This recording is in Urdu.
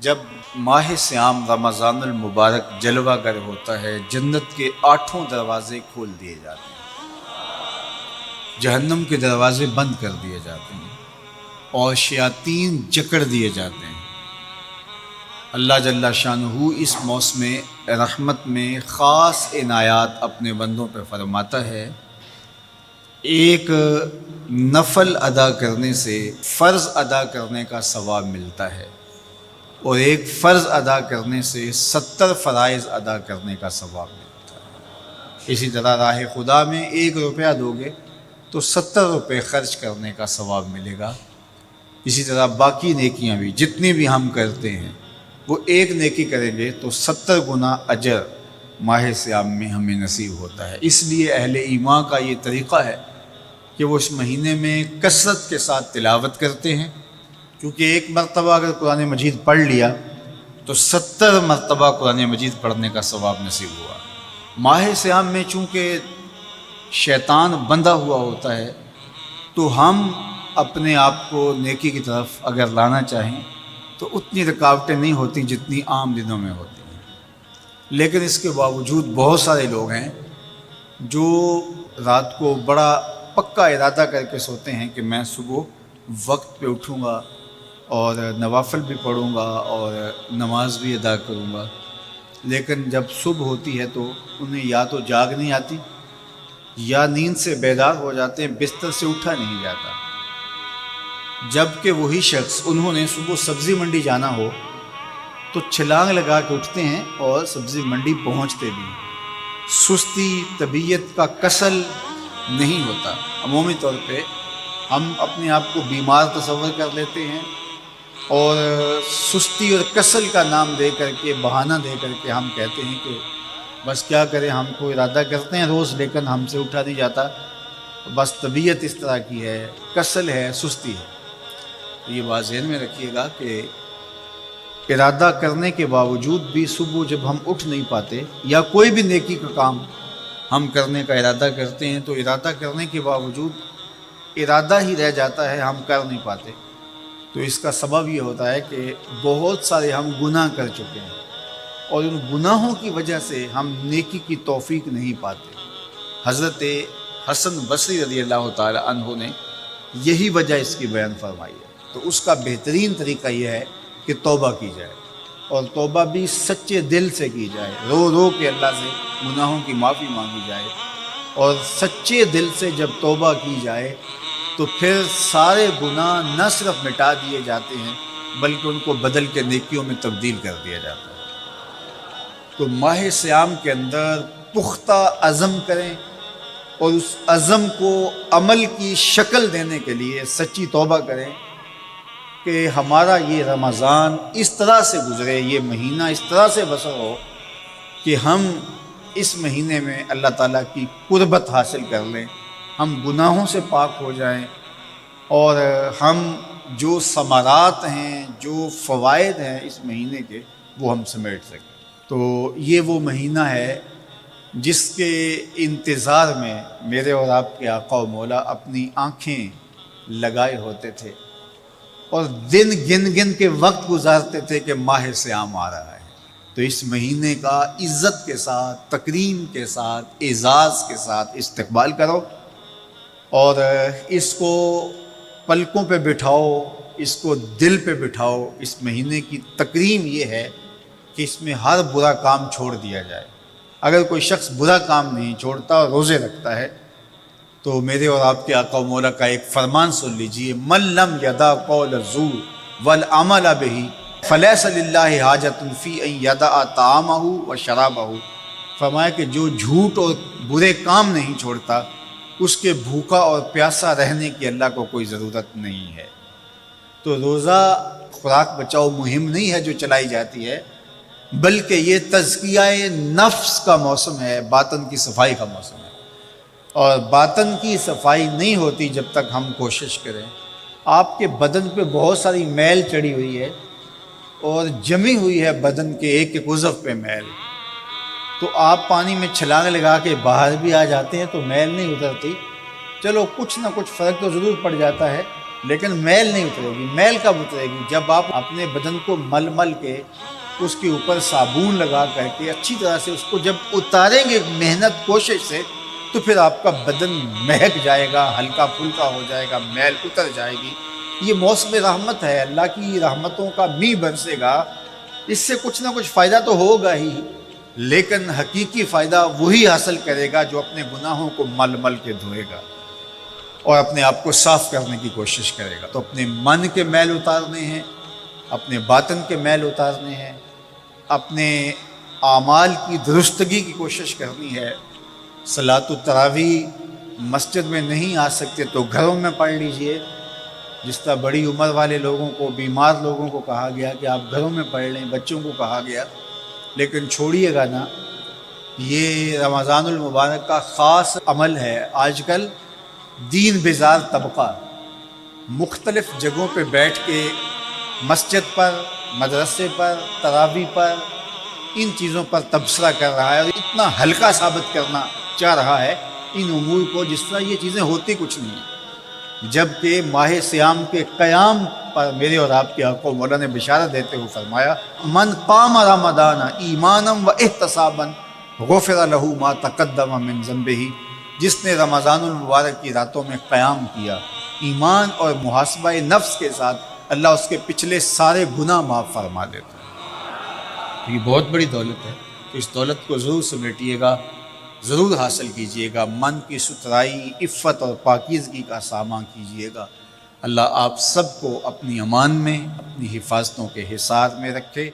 جب ماہ سیام رمضان المبارک جلوہ گر ہوتا ہے، جنت کے 8 دروازے کھول دیے جاتے ہیں، جہنم کے دروازے بند کر دیے جاتے ہیں اور شیاطین جکڑ دیے جاتے ہیں۔ اللہ جل شانہ اس موسم رحمت میں خاص عنایات اپنے بندوں پہ فرماتا ہے۔ ایک نفل ادا کرنے سے فرض ادا کرنے کا ثواب ملتا ہے اور ایک فرض ادا کرنے سے 70 فرائض ادا کرنے کا ثواب ملتا ہے۔ اسی طرح راہ خدا میں 1 روپیہ دو گے تو 70 روپے خرچ کرنے کا ثواب ملے گا۔ اسی طرح باقی نیکیاں بھی جتنی بھی ہم کرتے ہیں، وہ ایک نیکی کریں گے تو 70 گنا اجر ماہ سیام میں ہمیں نصیب ہوتا ہے۔ اس لیے اہل ایمان کا یہ طریقہ ہے کہ وہ اس مہینے میں کثرت کے ساتھ تلاوت کرتے ہیں، کیونکہ ایک مرتبہ اگر قرآن مجید پڑھ لیا تو 70 مرتبہ قرآن مجید پڑھنے کا ثواب نصیب ہوا۔ ماہ سیام میں چونکہ شیطان بندھا ہوا ہوتا ہے تو ہم اپنے آپ کو نیکی کی طرف اگر لانا چاہیں تو اتنی رکاوٹیں نہیں ہوتی جتنی عام دنوں میں ہوتی ہیں، لیکن اس کے باوجود بہت سارے لوگ ہیں جو رات کو بڑا پکا ارادہ کر کے سوتے ہیں کہ میں صبح وقت پہ اٹھوں گا اور نوافل بھی پڑھوں گا اور نماز بھی ادا کروں گا، لیکن جب صبح ہوتی ہے تو انہیں یا تو جاگ نہیں آتی یا نیند سے بیدار ہو جاتے ہیں، بستر سے اٹھا نہیں جاتا۔ جبکہ وہی شخص انہوں نے صبح سبزی منڈی جانا ہو تو چھلانگ لگا کے اٹھتے ہیں اور سبزی منڈی پہنچتے بھی ہیں۔ سستی طبیعت کا کسل نہیں ہوتا۔ عمومی طور پہ ہم اپنے آپ کو بیمار تصور کر لیتے ہیں اور سستی اور کسل کا نام دے کر کے، بہانہ دے کر کے ہم کہتے ہیں کہ بس کیا کریں، ہم کو ارادہ کرتے ہیں روز لیکن ہم سے اٹھا نہیں جاتا، بس طبیعت اس طرح کی ہے، کسل ہے، سستی ہے۔ یہ بات ذہن میں رکھیے گا کہ ارادہ کرنے کے باوجود بھی صبح جب ہم اٹھ نہیں پاتے یا کوئی بھی نیکی کا کام ہم کرنے کا ارادہ کرتے ہیں تو ارادہ کرنے کے باوجود ارادہ ہی رہ جاتا ہے، ہم کر نہیں پاتے، تو اس کا سبب یہ ہوتا ہے کہ بہت سارے ہم گناہ کر چکے ہیں اور ان گناہوں کی وجہ سے ہم نیکی کی توفیق نہیں پاتے۔ حضرت حسن بصری رضی اللہ تعالی عنہ نے یہی وجہ اس کی بیان فرمائی ہے۔ تو اس کا بہترین طریقہ یہ ہے کہ توبہ کی جائے، اور توبہ بھی سچے دل سے کی جائے، رو رو کے اللہ سے گناہوں کی معافی مانگی جائے، اور سچے دل سے جب توبہ کی جائے تو پھر سارے گناہ نہ صرف مٹا دیے جاتے ہیں بلکہ ان کو بدل کے نیکیوں میں تبدیل کر دیا جاتا ہے۔ تو ماہ سیام کے اندر پختہ عزم کریں اور اس عزم کو عمل کی شکل دینے کے لیے سچی توبہ کریں کہ ہمارا یہ رمضان اس طرح سے گزرے، یہ مہینہ اس طرح سے بسر ہو کہ ہم اس مہینے میں اللہ تعالیٰ کی قربت حاصل کر لیں، ہم گناہوں سے پاک ہو جائیں اور ہم جو ثمرات ہیں، جو فوائد ہیں اس مہینے کے، وہ ہم سمیٹ سکیں۔ تو یہ وہ مہینہ ہے جس کے انتظار میں میرے اور آپ کے آقا و مولا اپنی آنکھیں لگائے ہوتے تھے اور دن گن گن کے وقت گزارتے تھے کہ ماہ سیام آ رہا ہے۔ تو اس مہینے کا عزت کے ساتھ، تکریم کے ساتھ، اعزاز کے ساتھ استقبال کرو اور اس کو پلکوں پہ بٹھاؤ، اس کو دل پہ بٹھاؤ۔ اس مہینے کی تکریم یہ ہے کہ اس میں ہر برا کام چھوڑ دیا جائے۔ اگر کوئی شخص برا کام نہیں چھوڑتا اور روزے رکھتا ہے تو میرے اور آپ کے آقا و مولا کا ایک فرمان سن لیجئے، من لم یدع قول الزور والعمل بہ فلیس للہ حاجۃ فی ان یدع طعامہ و شرابہ۔ فرمایا کہ جو جھوٹ اور برے کام نہیں چھوڑتا اس کے بھوکا اور پیاسا رہنے کی اللہ کو کوئی ضرورت نہیں ہے۔ تو روزہ خوراک بچاؤ مہم نہیں ہے جو چلائی جاتی ہے، بلکہ یہ تزکیہ نفس کا موسم ہے، باطن کی صفائی کا موسم ہے، اور باطن کی صفائی نہیں ہوتی جب تک ہم کوشش کریں۔ آپ کے بدن پہ بہت ساری میل چڑھی ہوئی ہے اور جمی ہوئی ہے بدن کے ایک ایک عضو پہ میل، تو آپ پانی میں چھلانگ لگا کے باہر بھی آ جاتے ہیں تو میل نہیں اترتی، چلو کچھ نہ کچھ فرق تو ضرور پڑ جاتا ہے، لیکن میل نہیں اترے گی۔ میل کب اترے گی؟ جب آپ اپنے بدن کو مل مل کے اس کے اوپر صابون لگا کر کے اچھی طرح سے اس کو جب اتاریں گے محنت کوشش سے، تو پھر آپ کا بدن مہک جائے گا، ہلکا پھلکا ہو جائے گا، میل اتر جائے گی۔ یہ موسم رحمت ہے، اللہ کی رحمتوں کا می برسے گا، اس سے کچھ نہ کچھ فائدہ تو ہوگا ہی، لیکن حقیقی فائدہ وہی حاصل کرے گا جو اپنے گناہوں کو مل مل کے دھوئے گا اور اپنے آپ کو صاف کرنے کی کوشش کرے گا۔ تو اپنے من کے میل اتارنے ہیں، اپنے باطن کے میل اتارنے ہیں، اپنے اعمال کی درستگی کی کوشش کرنی ہے۔ صلاۃ التراویح مسجد میں نہیں آ سکتے تو گھروں میں پڑھ لیجئے، جس طرح بڑی عمر والے لوگوں کو، بیمار لوگوں کو کہا گیا کہ آپ گھروں میں پڑھ لیں، بچوں کو کہا گیا، لیکن چھوڑیے گا نا، یہ رمضان المبارک کا خاص عمل ہے۔ آج کل دین بیزار طبقہ مختلف جگہوں پہ بیٹھ کے مسجد پر، مدرسے پر، تراویح پر، ان چیزوں پر تبصرہ کر رہا ہے اور اتنا ہلکا ثابت کرنا چاہ رہا ہے ان امور کو، جس طرح یہ چیزیں ہوتی کچھ نہیں ہیں، جبکہ ماہ صیام کے قیام پر میرے اور آپ کے آقا مولا نے بشارت دیتے ہوئے فرمایا، من قام رمضان ایمانا و احتسابا غفر له ما تقدم من ذنبہ، جس نے رمضان المبارک کی راتوں میں قیام کیا ایمان اور محاسبہ نفس کے ساتھ، اللہ اس کے پچھلے سارے گناہ معاف فرما دیتا ہے۔ یہ بہت بڑی دولت ہے، تو اس دولت کو ضرور سمیٹیے گا، ضرور حاصل کیجئے گا، من کی ستھرائی، عفت اور پاکیزگی کا سامان کیجئے گا۔ اللہ آپ سب کو اپنی امان میں، اپنی حفاظتوں کے حصار میں رکھے۔